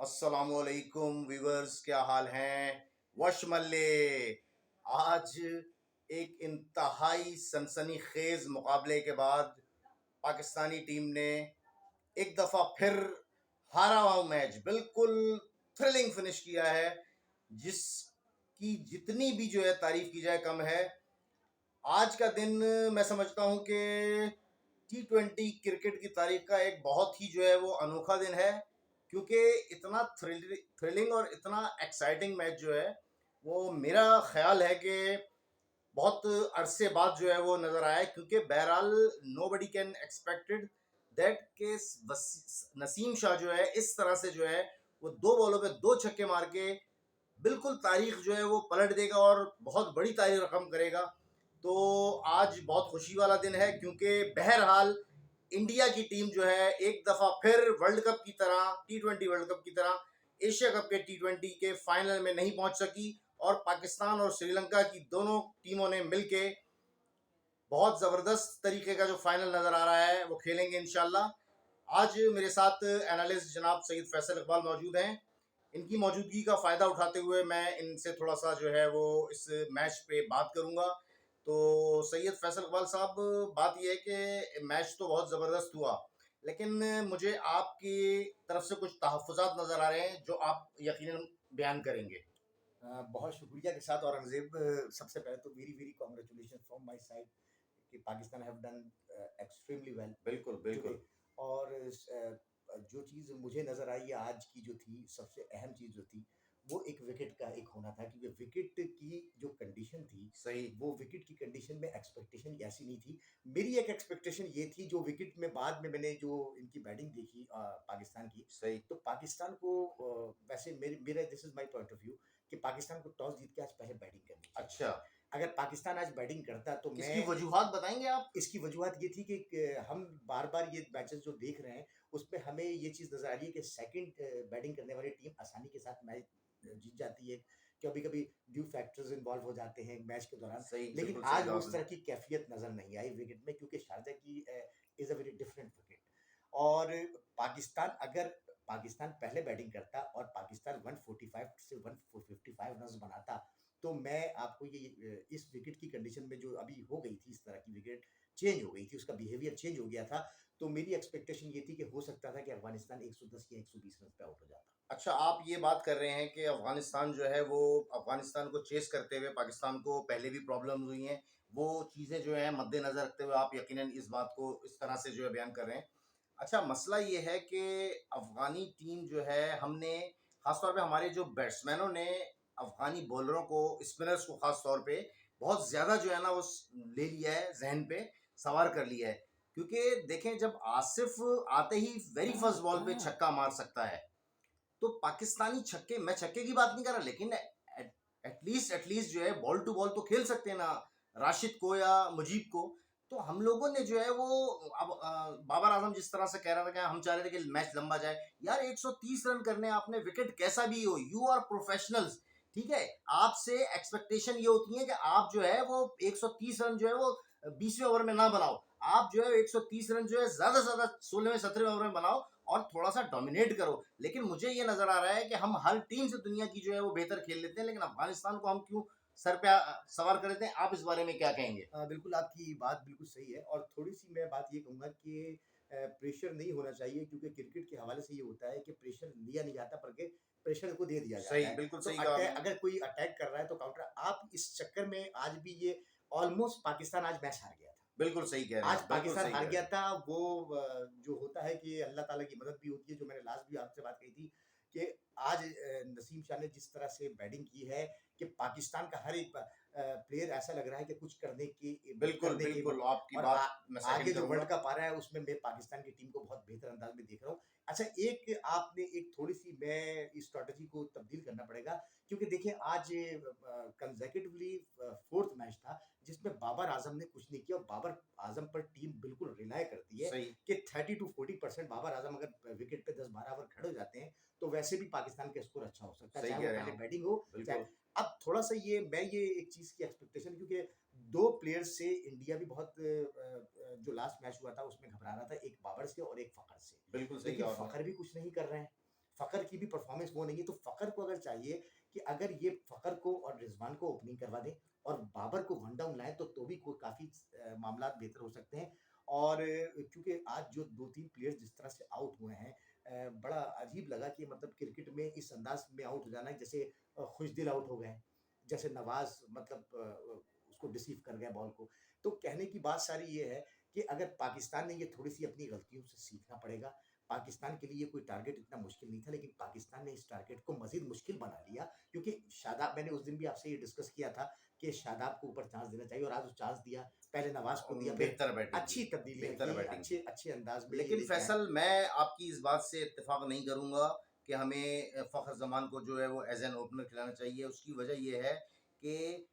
अस्सलामुअलैकुम व्यूवर्स, क्या हाल हैं। वश मल्ले आज एक इंतहाई सनसनीखेज मुकाबले के बाद पाकिस्तानी टीम ने एक दफ़ा फिर हारा हुआ मैच बिल्कुल थ्रिलिंग फिनिश किया है, जिसकी जितनी भी जो है तारीफ की जाए कम है। आज का दिन मैं समझता हूं कि T20 क्रिकेट की तारीख का एक बहुत ही जो है वो अनोखा दिन है, क्योंकि इतना थ्रिलिंग और इतना एक्साइटिंग मैच जो है वो मेरा ख्याल है कि बहुत अरसे बाद जो है वो नज़र आया है। क्योंकि बहरहाल nobody can expected that के नसीम शाह जो है इस तरह से जो है वो दो बॉलों पे दो छक्के मार के बिल्कुल तारीख जो है वो पलट देगा और बहुत बड़ी तारीख रकम करेगा। तो आज बहुत खुशी वाला दिन है, क्योंकि बहरहाल इंडिया की टीम जो है एक दफ़ा फिर वर्ल्ड कप की तरह T20 वर्ल्ड कप की तरह एशिया कप के T20 के फाइनल में नहीं पहुंच सकी, और पाकिस्तान और श्रीलंका की दोनों टीमों ने मिलके बहुत ज़बरदस्त तरीके का जो फाइनल नज़र आ रहा है वो खेलेंगे इंशाल्लाह। आज मेरे साथ एनालिस्ट जनाब सैयद फैसल इकबाल मौजूद हैं। इनकी मौजूदगी का फ़ायदा उठाते हुए मैं इनसे थोड़ा सा जो है वो इस मैच पे बात करूंगा। तो सैयद फैसल इकबाल साहब, बात यह है कि मैच तो बहुत ज़बरदस्त हुआ, लेकिन मुझे आपकी तरफ से कुछ तहफ़्फ़ुज़ात नज़र आ रहे हैं जो आप यकीनन बयान करेंगे। बहुत शुक्रिया के साथ औरंगज़ेब, सबसे पहले तो very very congratulation from my side कि Pakistan have done extremely well. बिल्कुल टुडे बिल्कुल। और जो चीज़ मुझे नज़र आई आज की जो थी सबसे अहम चीज़ जो थी वो एक विकेट का एक होना था, क्योंकि विकेट की जो कंडीशन थी सही। वो विकेट की कंडीशन में एक्सपेक्टेशन ऐसी नहीं थी। मेरी एक एक्सपेक्टेशन ये थी जो विकेट में बाद में मैंने जो इनकी बैटिंग देखी पाकिस्तान की, सही। तो पाकिस्तान को वैसे मेरे मेरा this is my point of view कि पाकिस्तान को टॉस जीत के आज पहले बैटिंग करनी चाहिए अच्छा, थी। अगर पाकिस्तान आज बैटिंग करता तो मैं इसकी वजूहात बताएंगे आप। इसकी वजूहत ये थी कि हम बार-बार ये मैचेस जो देख रहे हैं, उसमें हमें ये चीज़ नज़र आ रही है कि सेकंड बैटिंग करने वाली टीम आसानी के साथ मैच जीत जाती है। कभी-कभी ड्यू फैक्टर्स इन्वॉल्व हो जाते हैं मैच के दौरान, सही, लेकिन बिल्कुल सही आज कहा उस आपने। तरह की कैफ़ियत नज़र नहीं आई विकेट में, क्योंकि शारजा की is a very different wicket. और पाकिस्तान अगर पाकिस्तान पहले बैटिंग करता और पाकिस्तान 145 से 155 रन्स बनाता, तो मैं आपको ये इस विकेट की कंडीशन में जो अभी हो गई थी, इस तरह की विकेट चेंज हो गई थी, उसका बिहेवियर चेंज हो गया था, तो मेरी एक्सपेक्टेशन ये थी कि हो सकता था कि अफ़गानिस्तान 110 या 120 रन पे आउट हो जाता। अच्छा, आप ये बात कर रहे हैं कि अफ़गानिस्तान जो है वो अफ़गानिस्तान को चेस करते हुए पाकिस्तान को पहले भी प्रॉब्लम्स हुई हैं। वो चीज़ें जो हैं मद्देनज़र रखते हुए आप यकीनन इस बात को इस तरह से जो है बयान कर रहे हैं। अच्छा, मसला ये है कि अफ़गानी टीम जो है, हमने ख़ास तौर पे हमारे जो बैट्समैनों ने अफ़गानी बॉलरों को, स्पिनर्स को ख़ास तौर पे बहुत ज़्यादा जो है ना वो ले लिया है, ज़हन पे सवार कर लिया है। क्योंकि देखें, जब आसिफ आते ही वेरी फर्स्ट बॉल पे छक्का मार सकता है, तो पाकिस्तानी छक्के, मैं छक्के की बात नहीं कर रहा, लेकिन एटलीस्ट जो है बॉल टू बॉल तो खेल सकते हैं ना, राशिद को या मुजीब को। तो हम लोगों ने जो है वो अब बाबर आजम जिस तरह से कह रहा था कि हम चाह रहे थे कि मैच लंबा जाए, यार 130 रन करने आपने, विकेट कैसा भी हो, यू आर प्रोफेशनल्स। ठीक है, आपसे एक्सपेक्टेशन ये होती है कि आप जो है वो 130 रन जो है वो 20वें ओवर में ना बनाओ, आप जो है 130 रन जो है ज्यादा से ज्यादा 16वें 17वें ओवर में बनाओ और थोड़ा सा डोमिनेट करो। लेकिन मुझे ये नजर आ रहा है कि हम हर टीम से दुनिया की जो है वो बेहतर खेल लेते हैं, लेकिन अफगानिस्तान को हम क्यों सर पे सवार कर लेते हैं। आप इस बारे में क्या कहेंगे। बिल्कुल आपकी बात बिल्कुल सही है, और थोड़ी-सी मैं बात ये कहूँगा कि प्रेशर नहीं होना चाहिए, क्योंकि क्रिकेट के हवाले से ये होता है कि प्रेशर लिया नहीं जाता बल्कि प्रेशर को दे दिया जाता सही, है। बिल्कुल तो सही कहा आपने। अगर कोई अटैक कर रहा है तो काउंटर, आप इस चक्कर में आज भी ये ऑलमोस्ट पाकिस्तान आज मैच हार गया था। बिल्कुल सही कह रहे हैं आज आप, बिल्कुल पाकिस्तान सही हार कह रहे गया हैं। था। वो जो होता है कि अल्लाह ताला की मदद भी होती है, जो मैंने लास्ट भी आपसे बात कही थी कि आज नसीम शाह ने जिस तरह से बैटिंग की है कि पाकिस्तान का हर एक प्लेयर ऐसा लग रहा है कि कुछ बिल्कुल करने के बिल्कुल, आपकी और बात मैं आगे सेकंड जो वर्ल्ड करूंगा। कप आ रहा है उसमें मैं पाकिस्तान की टीम को बहुत बेहतर अंदाज में देख रहा हूँ। अच्छा, एक आपने एक थोड़ी-सी मैं इस स्ट्रैटेजी को तब्दील करना पड़ेगा, क्योंकि देखिए आज कंसेक्यूटिवली 4th मैच था जिसमें बाबर आजम ने कुछ नहीं किया, और बाबर आजम पर टीम बिल्कुल रिलाय करती है सही। कि 30 टू 40% बाबर आजम अगर विकेट पे 10-12 ओवर खड़े हो जाते हैं, तो वैसे भी पाकिस्तान का स्कोर अच्छा हो सकता है, सही चाहे कह वो रहे हैं पहले आप। बैटिंग हो, चाहे। बिल्कुल। अब थोड़ा-सा ये एक चीज़ की एक्सपेक्टेशन, क्योंकि 2 प्लेयर्स से इंडिया भी बहुत जो लास्ट मैच हुआ था उसमें घबरा रहा था, एक बाबर से और एक फ़खर से। बिल्कुल सही लेकिन कहा आपने। फ़खर भी कुछ नहीं कर रहे हैं। फ़खर की भी परफ़ॉर्मेंस वो नहीं है, तो फ़खर को अगर चाहिए कि अगर ये फ़खर को और रिज़वान को ओपनिंग करवा दें और बाबर को वन डाउन लाएँ, तो भी को काफ़ी मामलात बेहतर हो सकते हैं। और क्योंकि आज जो 2-3 प्लेयर्स जिस तरह से आउट हुए हैं, बड़ा अजीब लगा कि मतलब क्रिकेट में इस अंदाज़ में आउट हो जाना, जैसे खुशदिल आउट हो गए, जैसे नवाज़ मतलब उसको डिसीव कर गया बॉल को। तो कहने की बात सारी ये है कि अगर पाकिस्तान ने ये थोड़ी-सी अपनी गलतियों से सीखना पड़ेगा। पाकिस्तान के लिए ये कोई टारगेट इतना मुश्किल नहीं था, लेकिन पाकिस्तान ने इस टारगेट को मज़ीद मुश्किल बना लिया, क्योंकि शादाब, मैंने उस दिन भी आपसे ये डिस्कस किया था कि शादाब को ऊपर चांस देना चाहिए और आज वो चांस दिया। पहले नवाज़ को दिया, फिर बेहतर बैटिंग की, अच्छी तब्दीलियाँ बेहतर की, बैटिंग अच्छे की। अच्छे अंदाज़ में ये लेकिन लेके आए। फैसल, मैं आपकी इस बात से इत्तेफ़ाक नहीं करूँगा कि हमें फ़खर ज़मान को जो है वो एज़ एन ओपनर खिलाना चाहिए। उसकी वजह ये है कि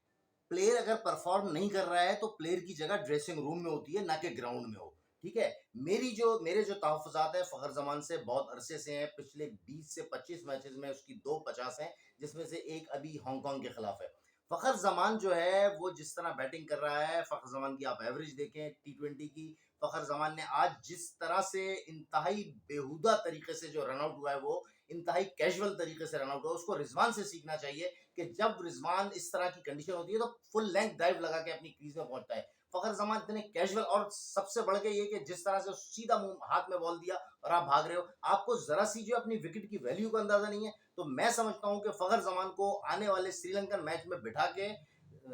प्लेयर अगर परफ़ॉर्म नहीं कर रहा है, तो प्लेयर की जगह ड्रेसिंग रूम में होती है, ना कि ग्राउंड में हो। ठीक है? मेरे जो तहफ़्फ़ुज़ात हैं फ़खर ज़मान से बहुत अरसे से हैं, पिछले 20 से 25 मैचेज़ में उसकी 2 50 हैं, जिसमें से एक अभी हांगकांग के खिलाफ है। फ़खर ज़मान जो है, वो जिस तरह बैटिंग कर रहा है, फ़खर ज़मान की आप एवरेज देखें टी20 की, फ़खर ज़मान ने आज जिस तरह से इंतहाई बेहुदा तरीके से जो रन आउट हुआ है, वो इंतहाई कैजुअल तरीके से रन आउट हुआ है। उसको रिज़वान से सीखना चाहिए कि जब रिज़वान इस तरह की कंडीशन होती है, तो फुल लेंथ डाइव लगा के अपनी क्रीज़ में पहुँचता है। फ़खर ज़मान इतने कैजुअल, और सबसे बढ़ के ये कि जिस तरह से सीधा मुँह हाथ में बॉल दिया और आप भाग रहे हो, आपको ज़रा-सी जो अपनी विकेट की वैल्यू का अंदाज़ा नहीं है। तो मैं समझता हूँ कि फ़खर ज़मान को आने वाले श्रीलंकन मैच में बिठा के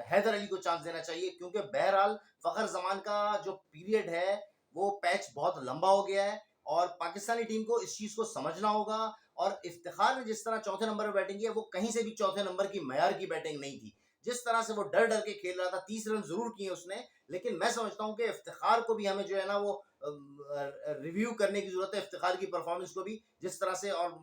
हैदर अली को चांस देना चाहिए, क्योंकि बहरहाल फ़खर ज़मान का जो पीरियड है, वो पैच बहुत लंबा हो गया है और पाकिस्तानी टीम को इस चीज़ को समझना होगा। और इफ्तिखार ने जिस तरह चौथे नंबर पे बैटिंग की है, वो कहीं से भी चौथे नंबर की मयार की बैटिंग नहीं थी। जिस तरह से वो डर-डर के खेल रहा था, 30 रन ज़रूर किए उसने, लेकिन मैं समझता हूँ कि इफ्तिखार को भी हमें जो है ना वो रिव्यू करने की ज़रूरत है, इफ्तिखार की परफ़ॉर्मेंस को भी, जिस तरह से। और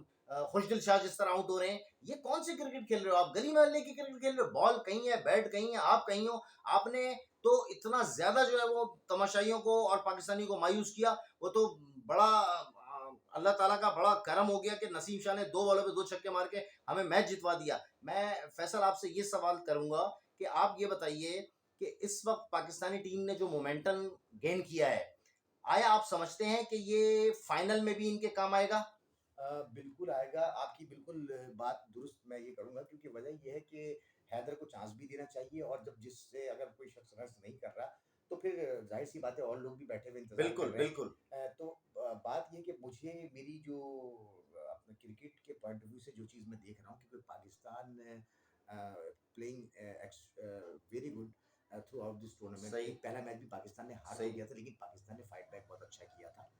खुशदिल शाह जिस तरह आउट हो रहे हैं, ये कौन सी क्रिकेट खेल रहे हो आप? गली मोहल्ले की क्रिकेट खेल रहे हो। बॉल कहीं है, बैट कहीं है, आप कहीं हो। आपने तो इतना ज़्यादा जो है वो तमाशाइयों को और पाकिस्तानी को मायूस किया, वो तो बड़ा अल्लाह ताला का बड़ा करम हो गया कि नसीम शाह ने 2 बॉलों पे 2 छक्के मार के हमें मैच जितवा दिया। मैं फैसल आपसे ये सवाल करूँगा कि आप ये बताइए कि इस वक़्त पाकिस्तानी टीम ने जो मोमेंटम गेन किया है, आया आप समझते हैं कि ये फाइनल में भी इनके काम आएगा? बिल्कुल आएगा, आपकी बिल्कुल बात दुरुस्त मैं ये करूँगा, क्योंकि वजह ये है कि हैदर को चांस भी देना चाहिए, और जब जिससे अगर कोई शख्स रन्स नहीं कर रहा, तो फिर ज़ाहिर-सी बात है और लोग भी बैठे हुए इंतज़ार कर बिल्कुल, रहे हैं। बिल्कुल। तो बात ये है कि मुझे मेरी जो अपने क्रिकेट के पॉइंट ऑफ व्यू से जो चीज़ मैं देख रहा हूँ, क्योंकि Pakistan playing very good through out this tournament. सही, एक पहला मैच भी पाकिस्तान ने हार तो सही। गया था, लेकिन पाकिस्तान ने फाइट बैक बहुत अच्छा किया था।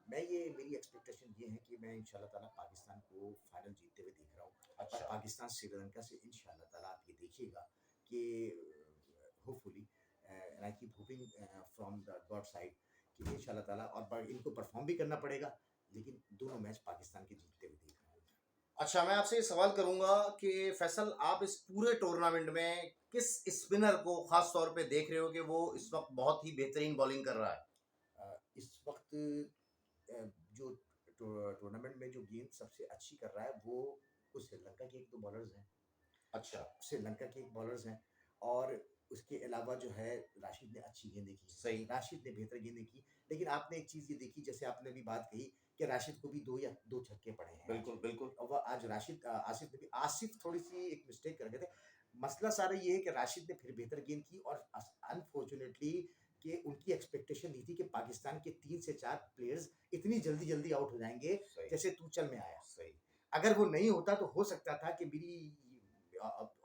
मैं ये मेरी एक्सपेक्टेशन ये है कि मैं इंशाल्लाह ताला पाकिस्तान को फाइनल जीतते हुए देख रहा हूँ, और अच्छा, पाकिस्तान श्रीलंका से इंशाल्लाह ताला आप ये देखिएगा कि hopefully and I keep hopping from the God side कि इंशाल्लाह ताला, और इनको परफॉर्म भी करना पड़ेगा, लेकिन दोनों मैच पाकिस्तान के जीतते हुए देख रहा हूँ। अच्छा, मैं आपसे ये सवाल करूँगा कि फैसल, आप इस पूरे टूर्नामेंट में किस स्पिनर को ख़ास तौर पे देख रहे हो कि वो इस वक़्त बहुत ही बेहतरीन बॉलिंग कर रहा है? इस वक्त जो टूर्नामेंट में जो गेंद सबसे अच्छी कर रहा है, वो श्रीलंका के 1-2 बॉलर्स हैं। अच्छा, श्रीलंका के एक बॉलर्स हैं, और उसके अलावा जो है राशिद ने अच्छी गेंदें की, सही। राशिद ने बेहतर गेंदें की। लेकिन आपने एक चीज़ ये देखी, जैसे आपने अभी बात कही कि राशिद को भी 2 या 2 छक्के पड़े हैं आज। बिल्कुल, बिल्कुल। और वह आज राशिद आसिफ थोड़ी-सी एक मिस्टेक कर गए थे। मसला सारा ये है कि राशिद ने फिर बेहतर गेंद की, और अनफॉर्चुनेटली कि उनकी एक्सपेक्टेशन नहीं थी कि पाकिस्तान के 3 से 4 प्लेयर्स इतनी जल्दी-जल्दी आउट हो जाएँगे, सही, जैसे तूचल में आया। सही। अगर वो नहीं होता, तो हो सकता था कि मेरी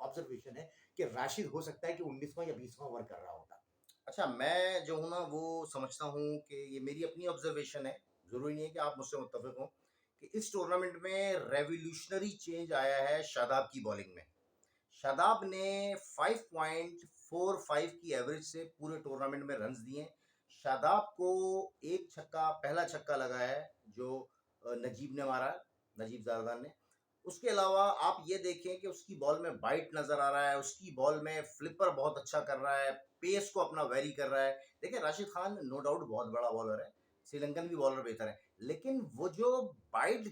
ऑब्जर्वेशन है कि राशिद हो सकता है कि 19वां या 20वां ओवर कर रहा होता। अच्छा, मैं जो हूँ ना वो समझता हूँ कि ये मेरी अपनी ऑब्ज़र्वेशन है, ज़रूरी नहीं है कि आप मुझसे मुत्तफ़िक हों, कि इस टूर्नामेंट में रेवोल्यूशनरी चेंज आया है शादाब की बॉलिंग में। शादाब ने 5.45 की एवरेज से पूरे टूर्नामेंट में रन्स दिए। शादाब को एक छक्का, पहला छक्का लगा है जो नजीब ने मारा, नजीब ज़रदान ने। उसके अलावा आप ये देखें कि उसकी बॉल में बाइट नज़र आ रहा है, उसकी बॉल में फ्लिपर बहुत अच्छा कर रहा है, पेस को अपना वेरी कर रहा है। देखिए, राशिद खान नो डाउट बहुत बड़ा बॉलर है, श्रीलंकन भी बॉलर बेहतर है, लेकिन वो जो बाइट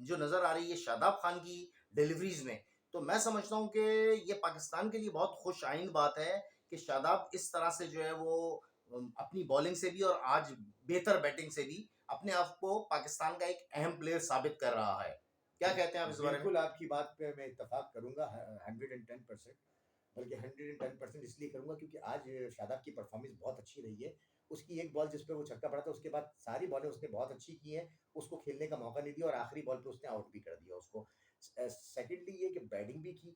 जो नज़र आ रही है शादाब खान की डिलीवरीज़ में, तो मैं समझता हूँ कि ये पाकिस्तान के लिए बहुत खुश आइंद बात है कि शादाब इस तरह से जो है वो अपनी बॉलिंग से भी और आज बेहतर बैटिंग से भी अपने आप को पाकिस्तान का एक अहम प्लेयर साबित कर रहा है। क्या कहते हैं आप इस बारे में? बिल्कुल आपकी बात पे मैं इत्तेफाक करूंगा 110%। बल्कि 110% इसलिए करूंगा क्योंकि आज शादाब की परफॉर्मेंस बहुत अच्छी रही है। उसकी एक बॉल जिस पे वो छक्का पड़ा था उसके बाद सारी बॉलें उसने बहुत अच्छी की हैं। उसको खेलने का मौका नहीं दिया और आखिरी बॉल पे उसने आउट भी कर दिया उसको। सेकंडली ये कि बैटिंग भी की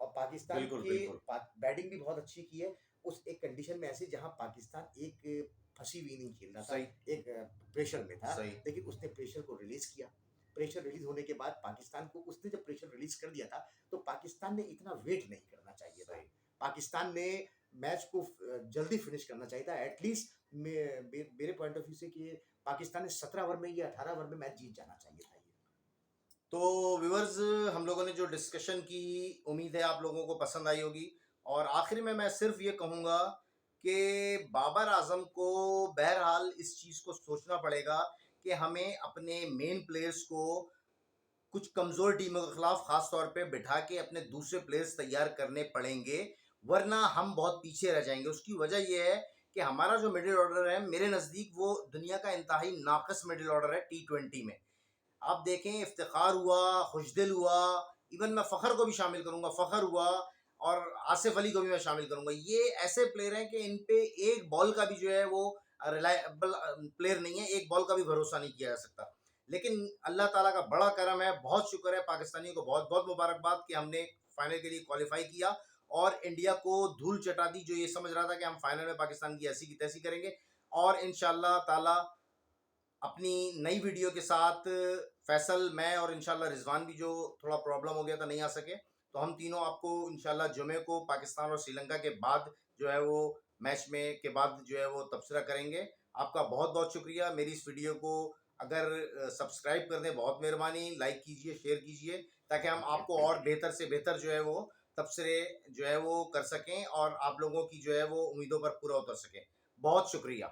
और पाकिस्तान बिल्कुल, के बिल्कुल। बैटिंग भी बहुत अच्छी की है। उस एक कंडीशन में ऐसी जहां पाकिस्तान एक फंसी हुई नहीं खेल रहा था, सही, एक प्रेशर में था, सही, लेकिन उसने प्रेशर को रिलीज किया। प्रेशर रिलीज होने के बाद पाकिस्तान को उसने जब प्रेशर रिलीज कर दिया था तो पाकिस्तान ने इतना वेट नहीं करना चाहिए था। सही। पाकिस्तान ने मैच को जल्दी फिनिश करना चाहिए था। एटलीस्ट मेरे पॉइंट ऑफ व्यू से कि पाकिस्तान ने 17 ओवर में या 18 ओवर में मैच जीत जाना चाहिए था ये। तो व्यूअर्स, हम लोगों ने जो डिस्कशन की, उम्मीद है आप लोगों को पसंद आई होगी। और आखिर में मैं सिर्फ ये कहूँगा कि बाबर आजम को बहरहाल इस चीज़ को सोचना पड़ेगा कि हमें अपने मेन प्लेयर्स को कुछ कमज़ोर टीमों के खिलाफ खास तौर पे बिठा के अपने दूसरे प्लेयर्स तैयार करने पड़ेंगे, वरना हम बहुत पीछे रह जाएंगे। उसकी वजह यह है कि हमारा जो मिडिल ऑर्डर है, मेरे नज़दीक वो दुनिया का इंतहाई नाकस मिडिल ऑर्डर है T20 में। आप देखें, इफ्तिखार हुआ, खुशदिल हुआ, इवन मैं फ़खर को भी शामिल करूँगा, फ़खर हुआ और आसिफ अली को भी मैं शामिल करूँगा। ये ऐसे प्लेयर हैं कि इन पे एक बॉल का भी जो है वो रिलायबल प्लेयर नहीं है, एक बॉल का भी भरोसा नहीं किया जा सकता। लेकिन अल्लाह ताला का बड़ा करम है, बहुत शुक्र है, पाकिस्तानियों को बहुत-बहुत मुबारकबाद कि हमने फाइनल के लिए क्वालीफाई किया और इंडिया को धूल चटा दी, जो ये समझ रहा था कि हम फाइनल में पाकिस्तान की ऐसी की तैसी करेंगे। और इंशाअल्लाह ताला अपनी नई वीडियो के साथ फैसल, मैं और इंशाल्लाह रिजवान भी, जो थोड़ा प्रॉब्लम हो गया था नहीं आ सके, तो हम तीनों आपको इंशाल्लाह जुमे को पाकिस्तान और श्रीलंका के बाद जो है वो मैच में के बाद जो है वो तबसरा करेंगे। आपका बहुत बहुत शुक्रिया। मेरी इस वीडियो को अगर सब्सक्राइब कर दें, बहुत मेहरबानी, लाइक कीजिए, शेयर कीजिए, ताकि हम आपको और बेहतर से बेहतर जो है वो तबसरे जो है वो कर सकें और आप लोगों की जो है वो उम्मीदों पर पूरा उतर सकें। बहुत शुक्रिया।